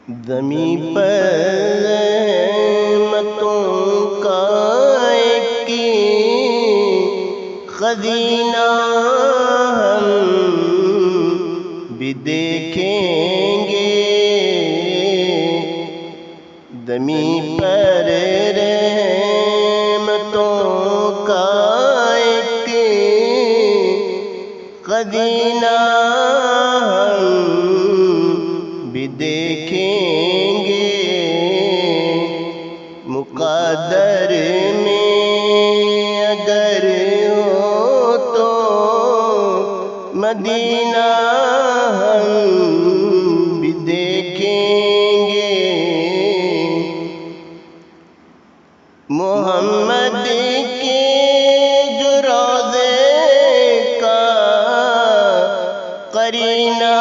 زمیں پر رحمتوں کا ایک خزینہ ہم بھی دیکھیں گے، زمیں پر رحمتوں کا ایک خزینہ ہم بھی دیکھیں گے، مقدر میں اگر ہو تو مدینہ ہم بھی دیکھیں گے، محمد کے جو روضے کا قرینہ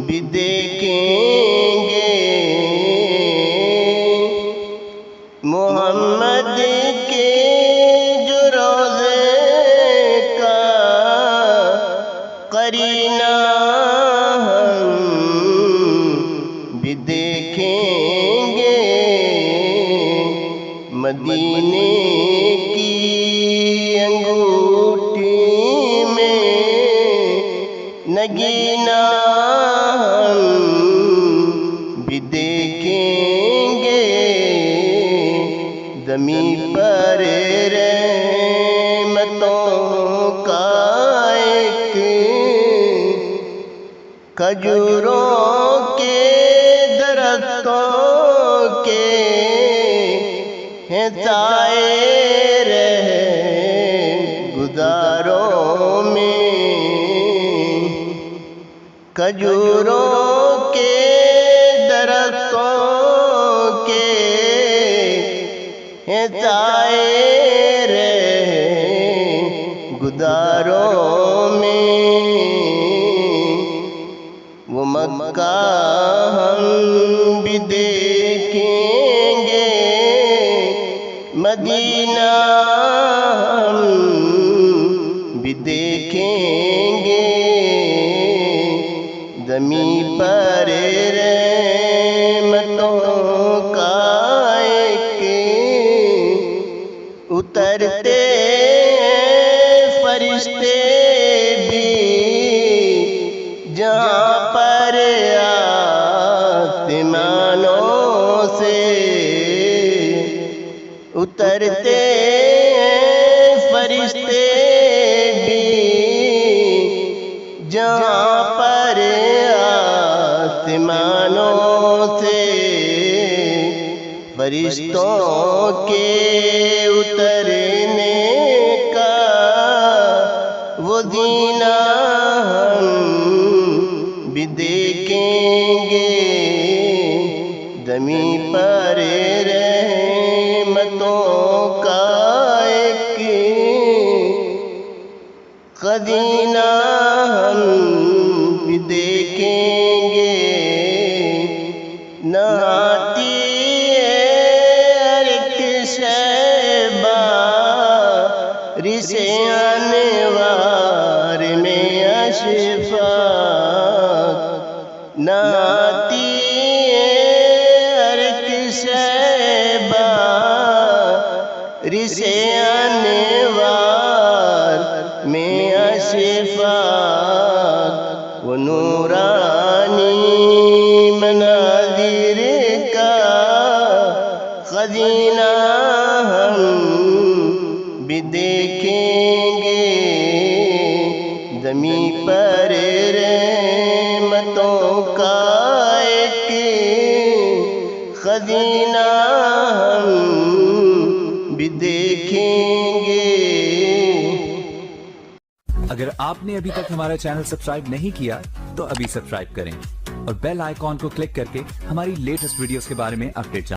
بھی دیکھیں گے، محمد کے جو روضے کا قرینہ ہم بھی دیکھیں گے، مدینے کی انگوٹھی میں نگینہ ہم بھی دیکھیں گے، زمیں پر رحمتوں کا ایک کھجوروں کے درختوں کے ہیں سائے رہے گزاروں میں، کھجوروں کے درختوں کے ہیں سائے رہے گزاروں میں، وہ مکہ ہم بھی دیکھیں گے، مدینہ ہم بھی دیکھیں گے، زمیں پر رحمتوں کا ایک اترتے فرشتے بھی جہاں پر آسمانوں سے اترتے فرشتے بھی جہاں پر آسمانوں سے، فرشتوں کے اترنے کا وہ زینہ ہم بھی دیکھیں گے، زمیں پر رحمتوں کا ایک خزینہ ہم بھی دیکھیں گے، نہاتی ہر ایک شیبہ رس انوار میں اشفاق، نہاتی ہر ایک شیبہ رس انوار میں اشفاق، وہ نورانی مناظر کا خزینہ ہم بھی دیکھیں گے، زمیں پر رحمتوں کا ایک خزینہ ہم بھی دیکھیں گے۔ اگر آپ نے ابھی تک ہمارا چینل سبسکرائب نہیں کیا تو ابھی سبسکرائب کریں اور بیل آئیکن کو کلک کر کے ہماری لیٹسٹ ویڈیوز کے بارے میں اپڈیٹ جانیں۔